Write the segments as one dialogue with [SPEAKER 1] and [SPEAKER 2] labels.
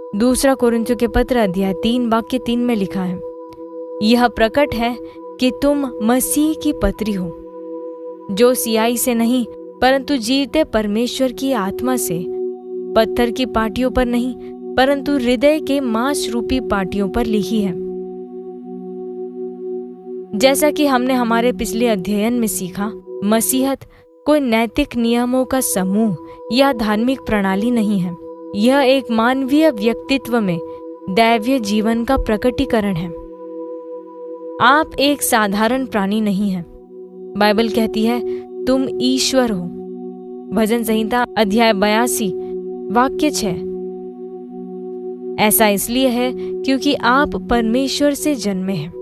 [SPEAKER 1] दूसरा कोरिन्थियों के पत्र अध्याय 3 वाक्य 3 में लिखा है, यह प्रकट है कि तुम मसीह की पत्री हो, जो सियाई से नहीं परंतु जीवते परमेश्वर की आत्मा से, पत्थर की पाटियों पर नहीं परंतु हृदय के मांस रूपी पाटियों पर लिखी है। जैसा कि हमने हमारे पिछले अध्ययन में सीखा, मसीहत कोई नैतिक नियमों का समूह या धार्मिक प्रणाली नहीं है। यह एक मानवीय व्यक्तित्व में दैवीय जीवन का प्रकटीकरण है। आप एक साधारण प्राणी नहीं हैं। बाइबल कहती है तुम ईश्वर हो। भजन संहिता अध्याय 82 वाक्य 6। ऐसा इसलिए है क्योंकि आप परमेश्वर से जन्मे हैं।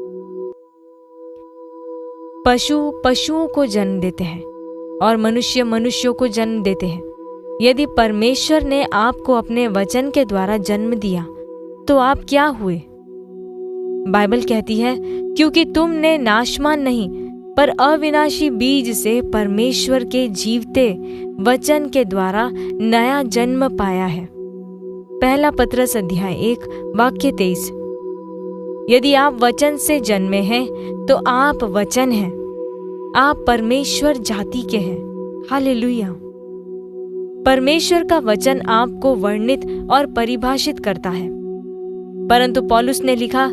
[SPEAKER 1] पशु पशुओं को जन्म देते हैं और मनुष्य मनुष्यों को जन्म देते हैं। यदि परमेश्वर ने आपको अपने वचन के द्वारा जन्म दिया तो आप क्या हुए? बाइबल कहती है क्योंकि तुमने नाशवान नहीं पर अविनाशी बीज से परमेश्वर के जीवते वचन के द्वारा नया जन्म पाया है। पहला पत्रस अध्याय 1 वाक्य 23। यदि आप वचन से जन्मे हैं तो आप वचन हैं। आप परमेश्वर जाति के हैं। हालेलुया। परमेश्वर का वचन आपको वर्णित और परिभाषित करता है, परंतु पौलुस ने लिखा,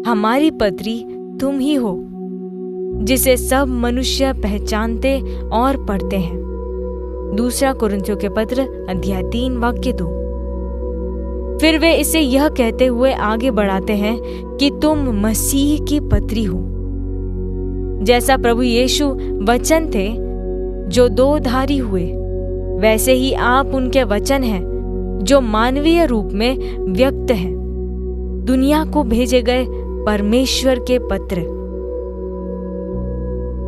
[SPEAKER 1] हमारी पत्री तुम ही हो, जिसे सब मनुष्य पहचानते और पढ़ते हैं। दूसरा कोरिन्थियों के पत्र अध्याय 3 वाक्य 2। फिर वे इसे यह कहते हुए आगे बढ़ाते हैं कि तुम मसीह की पत्री हो। जैसा प्रभु यीशु वचन थे जो दो धारी हुए, वैसे ही आप उनके वचन हैं जो मानवीय रूप में व्यक्त हैं, दुनिया को भेजे गए परमेश्वर के पत्र।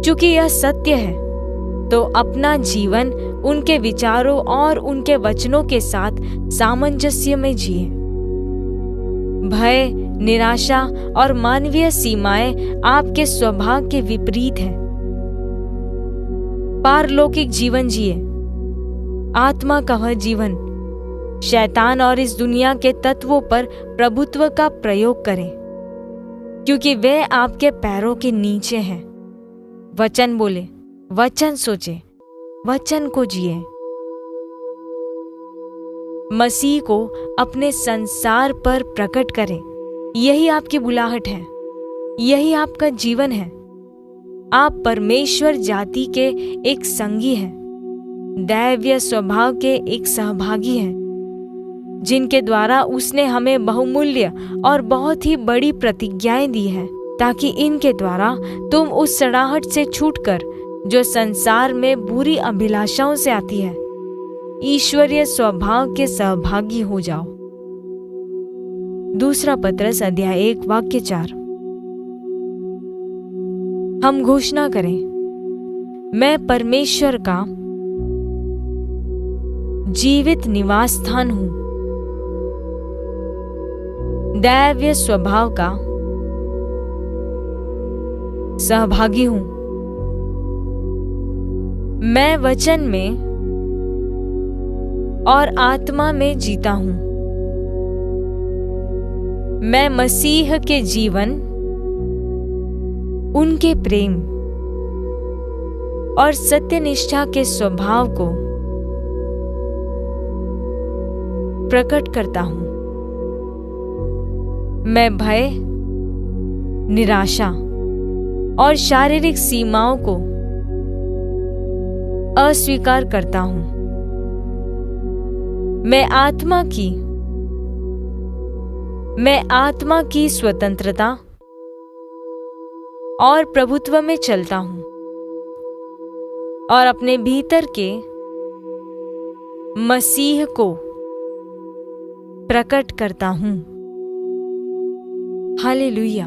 [SPEAKER 1] चूंकि यह सत्य है तो अपना जीवन उनके विचारों और उनके वचनों के साथ सामंजस्य में जिए। भय, निराशा और मानवीय सीमाएं आपके स्वभाव के विपरीत हैं। पारलौकिक जीवन जिए। आत्मा का वह जीवन शैतान और इस दुनिया के तत्वों पर प्रभुत्व का प्रयोग करें, क्योंकि वे आपके पैरों के नीचे हैं। वचन बोले, वचन सोचे, वचन को जिए। मसीह को अपने संसार पर प्रकट करें। यही आपकी बुलाहट है, यही आपका जीवन है। आप परमेश्वर जाति के एक संगी हैं, दैवीय स्वभाव के एक सहभागी हैं, जिनके द्वारा उसने हमें बहुमूल्य और बहुत ही बड़ी प्रतिज्ञाएं दी है, ताकि इनके द्वारा तुम उस सड़ाहट से छूटकर जो संसार में बुरी अभिलाषाओं से आती है, ईश्वरीय स्वभाव के सहभागी हो जाओ। दूसरा पत्रस अध्याय 1 वाक्य 4। हम घोषणा करें, मैं परमेश्वर का जीवित निवास स्थान हूं, दैवीय स्वभाव का सहभागी हूं। मैं वचन में और आत्मा में जीता हूं। मैं मसीह के जीवन, उनके प्रेम और सत्यनिष्ठा के स्वभाव को प्रकट करता हूं। मैं भय, निराशा और शारीरिक सीमाओं को अस्वीकार करता हूं। मैं आत्मा की स्वतंत्रता और प्रभुत्व में चलता हूं और अपने भीतर के मसीह को प्रकट करता हूं। हालेलुया।